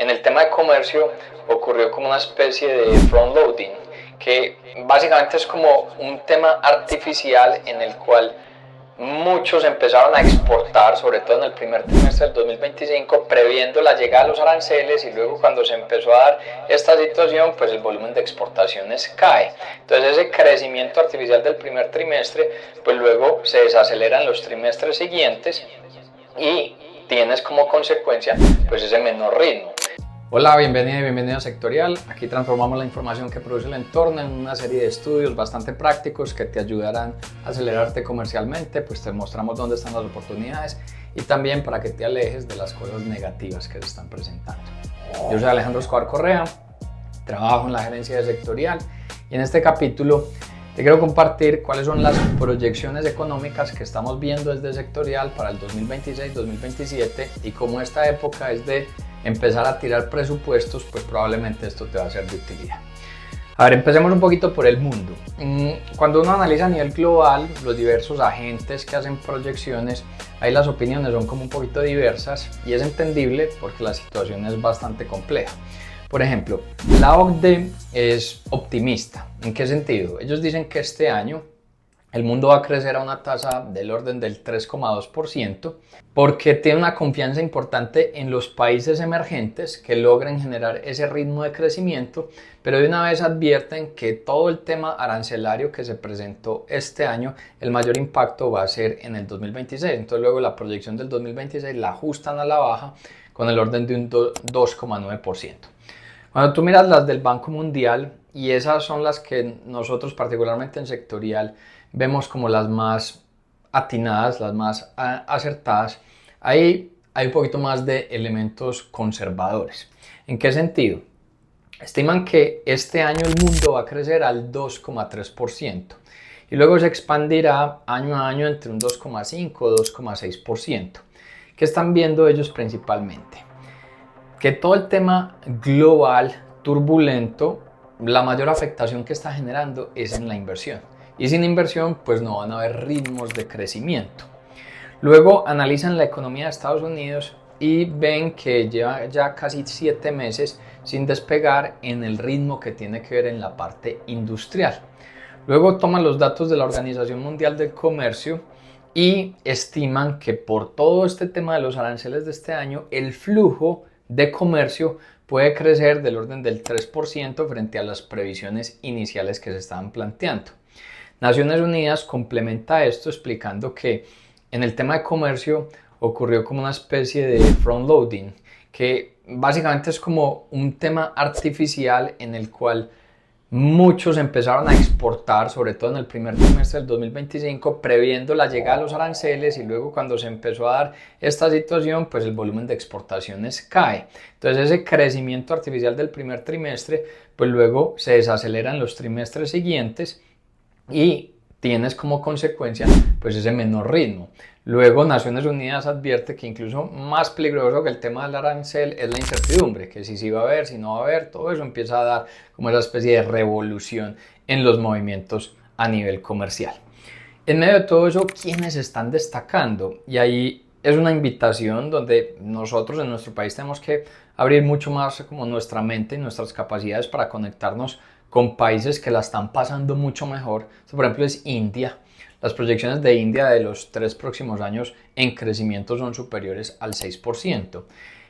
En el tema de comercio ocurrió como una especie de front loading, que básicamente es como un tema artificial en el cual muchos empezaron a exportar, sobre todo en el primer trimestre del 2025, previendo la llegada de los aranceles, y luego cuando se empezó a dar esta situación, pues el volumen de exportaciones cae. Entonces ese crecimiento artificial del primer trimestre, pues luego se desacelera en los trimestres siguientes y tienes como consecuencia pues ese menor ritmo. Hola, bienvenida y bienvenido a Sectorial. Aquí transformamos la información que produce el entorno en una serie de estudios bastante prácticos que te ayudarán a acelerarte comercialmente, pues te mostramos dónde están las oportunidades y también para que te alejes de las cosas negativas que se están presentando. Yo soy Alejandro Escobar Correa, trabajo en la gerencia de Sectorial y en este capítulo te quiero compartir cuáles son las proyecciones económicas que estamos viendo desde Sectorial para el 2026-2027 y cómo esta época es de empezar a tirar presupuestos, pues probablemente esto te va a ser de utilidad. A ver, empecemos un poquito por el mundo. Cuando uno analiza a nivel global los diversos agentes que hacen proyecciones, ahí las opiniones son como un poquito diversas y es entendible porque la situación es bastante compleja. Por ejemplo, la OCDE es optimista. ¿En qué sentido? Ellos dicen que este año el mundo va a crecer a una tasa del orden del 3,2% porque tiene una confianza importante en los países emergentes que logren generar ese ritmo de crecimiento, pero de una vez advierten que todo el tema arancelario que se presentó este año, el mayor impacto va a ser en el 2026. Entonces luego la proyección del 2026 la ajustan a la baja con el orden de un 2,9%. Cuando tú miras las del Banco Mundial, y esas son las que nosotros particularmente en Sectorial vemos como las más atinadas, las más acertadas, ahí hay un poquito más de elementos conservadores. ¿En qué sentido? Estiman que este año el mundo va a crecer al 2,3% y luego se expandirá año a año entre un 2,5 y 2,6%. ¿Qué están viendo ellos principalmente? Que todo el tema global turbulento, la mayor afectación que está generando es en la inversión. Y sin inversión, pues no van a haber ritmos de crecimiento. Luego analizan la economía de Estados Unidos y ven que lleva ya casi 7 meses sin despegar en el ritmo que tiene que ver en la parte industrial. Luego toman los datos de la Organización Mundial del Comercio y estiman que por todo este tema de los aranceles de este año, el flujo de comercio puede crecer del orden del 3% frente a las previsiones iniciales que se estaban planteando. Naciones Unidas complementa esto explicando que en el tema de comercio ocurrió como una especie de front loading, que básicamente es como un tema artificial en el cual muchos empezaron a exportar, sobre todo en el primer trimestre del 2025, previendo la llegada de los aranceles, y luego cuando se empezó a dar esta situación, pues el volumen de exportaciones cae. Entonces ese crecimiento artificial del primer trimestre, pues luego se desacelera en los trimestres siguientes y tienes como consecuencia pues ese menor ritmo. Luego Naciones Unidas advierte que incluso más peligroso que el tema del arancel es la incertidumbre, que si va a haber, si no va a haber, todo eso empieza a dar como esa especie de revolución en los movimientos a nivel comercial. En medio de todo eso, ¿quiénes están destacando? Y ahí es una invitación donde nosotros en nuestro país tenemos que abrir mucho más como nuestra mente y nuestras capacidades para conectarnos con países que la están pasando mucho mejor. Por ejemplo, es India. Las proyecciones de India de los 3 próximos años en crecimiento son superiores al 6%.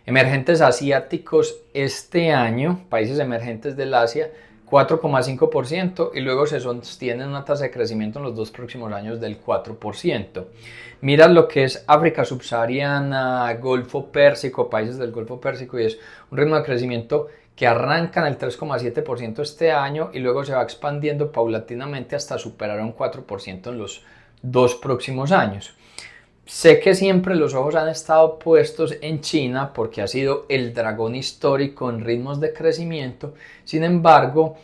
Emergentes asiáticos este año, países emergentes del Asia, 4,5%, y luego se sostiene una tasa de crecimiento en los 2 próximos años del 4%. Mira lo que es África subsahariana, Golfo Pérsico, países del Golfo Pérsico, y es un ritmo de crecimiento que arranca en el 3,7% este año y luego se va expandiendo paulatinamente hasta superar un 4% en los 2 próximos años. Sé que siempre los ojos han estado puestos en China porque ha sido el dragón histórico en ritmos de crecimiento. Sin embargo,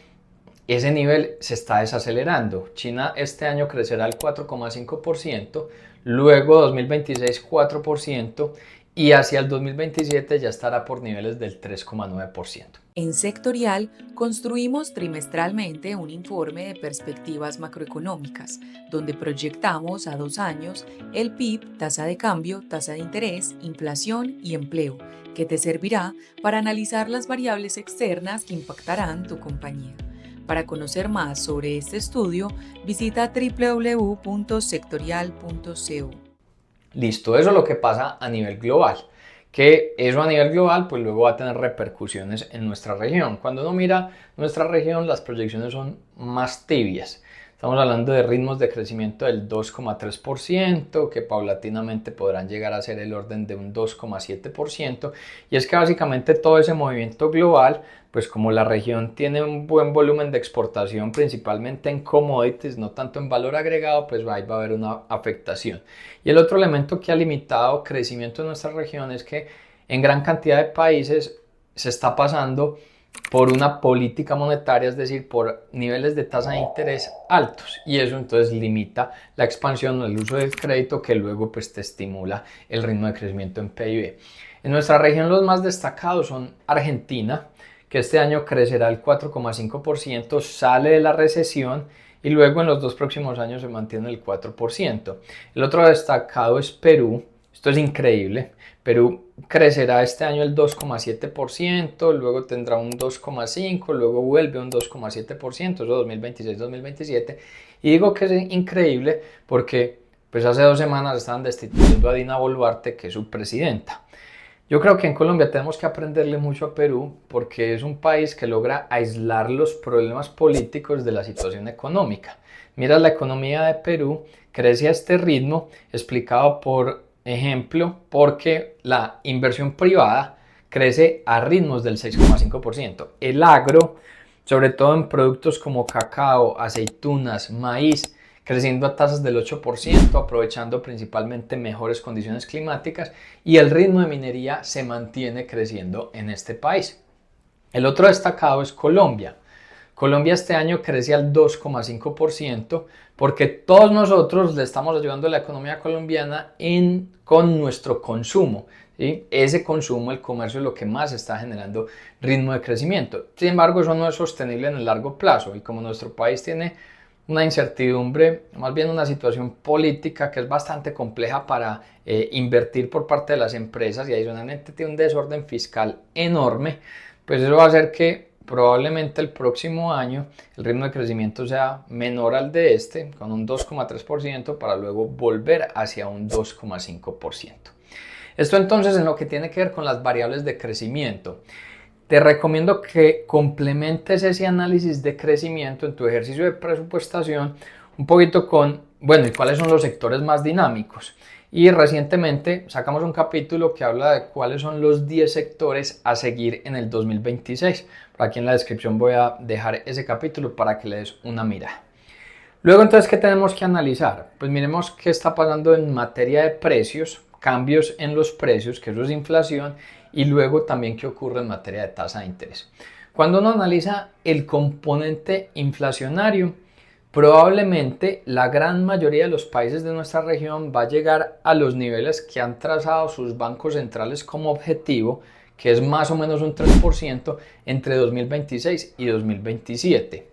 ese nivel se está desacelerando. China este año crecerá al 4,5%, luego 2026 4%, y hacia el 2027 ya estará por niveles del 3,9%. En Sectorial, construimos trimestralmente un informe de perspectivas macroeconómicas, donde proyectamos a 2 años el PIB, tasa de cambio, tasa de interés, inflación y empleo, que te servirá para analizar las variables externas que impactarán tu compañía. Para conocer más sobre este estudio, visita www.sectorial.co. Listo, eso es lo que pasa a nivel global. Que eso a nivel global pues luego va a tener repercusiones en nuestra región. Cuando uno mira nuestra región, las proyecciones son más tibias. Estamos hablando de ritmos de crecimiento del 2,3%, que paulatinamente podrán llegar a ser el orden de un 2,7%. Y es que básicamente todo ese movimiento global, pues como la región tiene un buen volumen de exportación, principalmente en commodities, no tanto en valor agregado, pues ahí va a haber una afectación. Y el otro elemento que ha limitado crecimiento en nuestra región es que en gran cantidad de países se está pasando por una política monetaria, es decir, por niveles de tasa de interés altos, y eso entonces limita la expansión o el uso del crédito, que luego pues te estimula el ritmo de crecimiento en PIB. En nuestra región los más destacados son Argentina, que este año crecerá el 4,5%, sale de la recesión y luego en los 2 próximos años se mantiene el 4%. El otro destacado es Perú. Esto es increíble. Perú crecerá este año el 2,7%, luego tendrá un 2,5%, luego vuelve un 2,7%, eso 2026-2027. Y digo que es increíble porque pues hace 2 semanas estaban destituyendo a Dina Boluarte, que es su presidenta. Yo creo que en Colombia tenemos que aprenderle mucho a Perú porque es un país que logra aislar los problemas políticos de la situación económica. Mira, la economía de Perú crece a este ritmo, explicado por ejemplo porque la inversión privada crece a ritmos del 6,5%. El agro, sobre todo en productos como cacao, aceitunas, maíz, creciendo a tasas del 8%, aprovechando principalmente mejores condiciones climáticas, y el ritmo de minería se mantiene creciendo en este país. El otro destacado es Colombia. Colombia este año crece al 2,5% porque todos nosotros le estamos ayudando a la economía colombiana con nuestro consumo. ¿Sí? Ese consumo, el comercio, es lo que más está generando ritmo de crecimiento. Sin embargo, eso no es sostenible en el largo plazo, y como nuestro país tiene una incertidumbre, más bien una situación política que es bastante compleja para invertir por parte de las empresas, y adicionalmente tiene un desorden fiscal enorme, pues eso va a hacer que probablemente el próximo año el ritmo de crecimiento sea menor al de este, con un 2,3%, para luego volver hacia un 2,5%. Esto entonces en lo que tiene que ver con las variables de crecimiento. Te recomiendo que complementes ese análisis de crecimiento en tu ejercicio de presupuestación un poquito con, bueno, ¿y cuáles son los sectores más dinámicos? Y recientemente sacamos un capítulo que habla de cuáles son los 10 sectores a seguir en el 2026. Por aquí en la descripción voy a dejar ese capítulo para que le des una mirada. Luego entonces, ¿qué tenemos que analizar? Pues miremos qué está pasando en materia de precios, cambios en los precios, que eso es inflación, y luego también qué ocurre en materia de tasa de interés. Cuando uno analiza el componente inflacionario, probablemente la gran mayoría de los países de nuestra región va a llegar a los niveles que han trazado sus bancos centrales como objetivo, que es más o menos un 3% entre 2026 y 2027.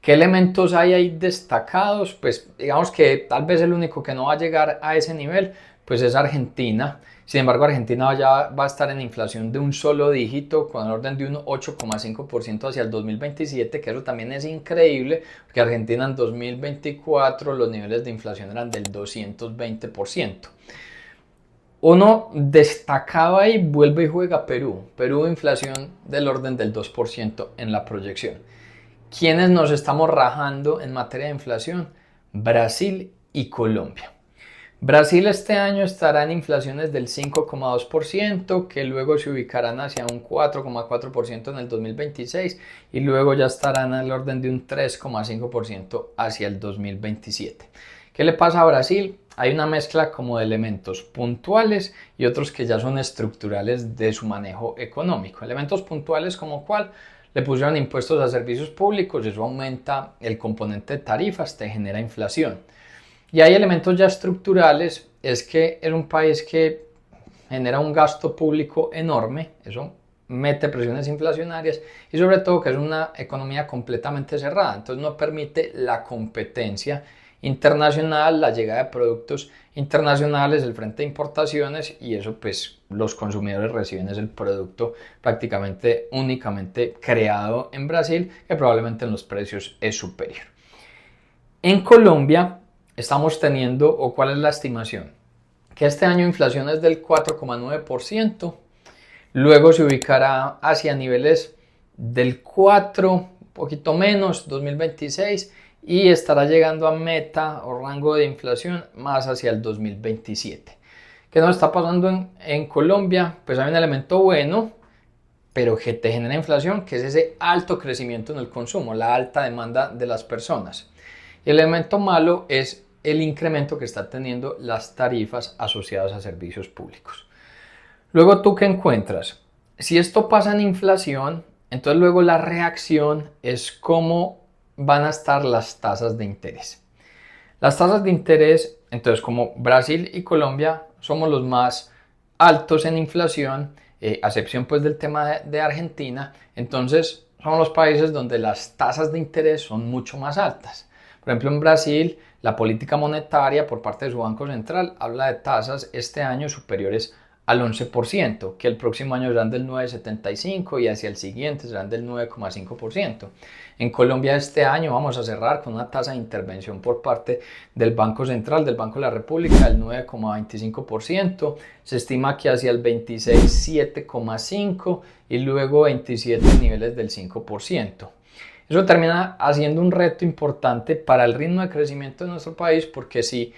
¿Qué elementos hay ahí destacados? Pues digamos que tal vez el único que no va a llegar a ese nivel pues es Argentina. Sin embargo, Argentina ya va a estar en inflación de un solo dígito, con el orden de un 8,5% hacia el 2027, que eso también es increíble, porque Argentina en 2024 los niveles de inflación eran del 220%. Uno destacado ahí, vuelve y juega Perú. Perú, inflación del orden del 2% en la proyección. ¿Quiénes nos estamos rajando en materia de inflación? Brasil y Colombia. Brasil este año estará en inflaciones del 5,2%, que luego se ubicarán hacia un 4,4% en el 2026 y luego ya estarán al orden de un 3,5% hacia el 2027. ¿Qué le pasa a Brasil? Hay una mezcla como de elementos puntuales y otros que ya son estructurales de su manejo económico. Elementos puntuales como cuál: le pusieron impuestos a servicios públicos, eso aumenta el componente de tarifas, te genera inflación. Y hay elementos ya estructurales, es que es un país que genera un gasto público enorme, eso mete presiones inflacionarias y sobre todo que es una economía completamente cerrada, entonces no permite la competencia internacional, la llegada de productos internacionales, el frente de importaciones y eso pues los consumidores reciben es el producto prácticamente únicamente creado en Brasil que probablemente en los precios es superior. En Colombia estamos teniendo, o cuál es la estimación, que este año inflación es del 4,9%, luego se ubicará hacia niveles del 4, un poquito menos, 2026, y estará llegando a meta o rango de inflación más hacia el 2027. ¿Qué nos está pasando en Colombia? Pues hay un elemento bueno, pero que te genera inflación, que es ese alto crecimiento en el consumo, la alta demanda de las personas. Y el elemento malo es el incremento que están teniendo las tarifas asociadas a servicios públicos. Luego, ¿tú qué encuentras? Si esto pasa en inflación, entonces luego la reacción es cómo van a estar las tasas de interés. Las tasas de interés, entonces como Brasil y Colombia somos los más altos en inflación, a excepción pues del tema de Argentina, entonces son los países donde las tasas de interés son mucho más altas. Por ejemplo, en Brasil, la política monetaria por parte de su Banco Central habla de tasas este año superiores al 11%, que el próximo año serán del 9,75% y hacia el siguiente serán del 9,5%. En Colombia este año vamos a cerrar con una tasa de intervención por parte del Banco Central, del Banco de la República, del 9,25%. Se estima que hacia el 26, 7,5% y luego 27 niveles del 5%. Eso termina haciendo un reto importante para el ritmo de crecimiento de nuestro país, porque si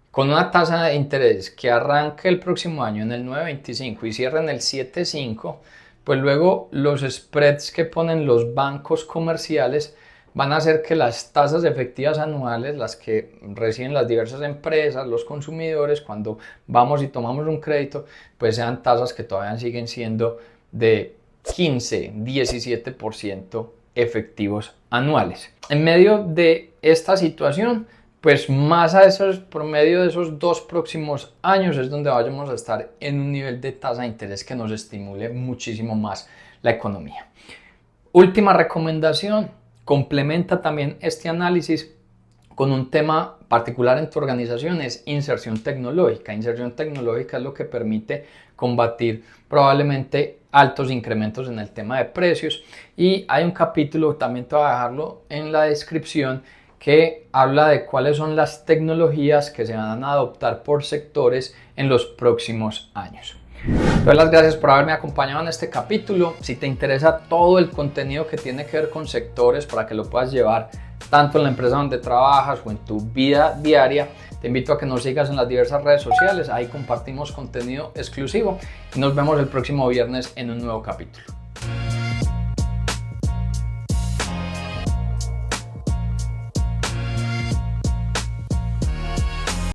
con una tasa de interés que arranque el próximo año en el 9,25 y cierra en el 7,5, pues luego los spreads que ponen los bancos comerciales van a hacer que las tasas efectivas anuales, las que reciben las diversas empresas, los consumidores, cuando vamos y tomamos un crédito, pues sean tasas que todavía siguen siendo de 15, 17% efectivos anuales. En medio de esta situación, pues más a esos promedio de esos 2 próximos años es donde vayamos a estar en un nivel de tasa de interés que nos estimule muchísimo más la economía. Última recomendación, complementa también este análisis con un tema particular en tu organización, es inserción tecnológica. Inserción tecnológica es lo que permite combatir probablemente altos incrementos en el tema de precios y hay un capítulo, también te voy a dejarlo en la descripción, que habla de cuáles son las tecnologías que se van a adoptar por sectores en los próximos años. Doy las gracias por haberme acompañado en este capítulo. Si te interesa todo el contenido que tiene que ver con sectores para que lo puedas llevar tanto en la empresa donde trabajas o en tu vida diaria, te invito a que nos sigas en las diversas redes sociales. Ahí compartimos contenido exclusivo y nos vemos el próximo viernes en un nuevo capítulo.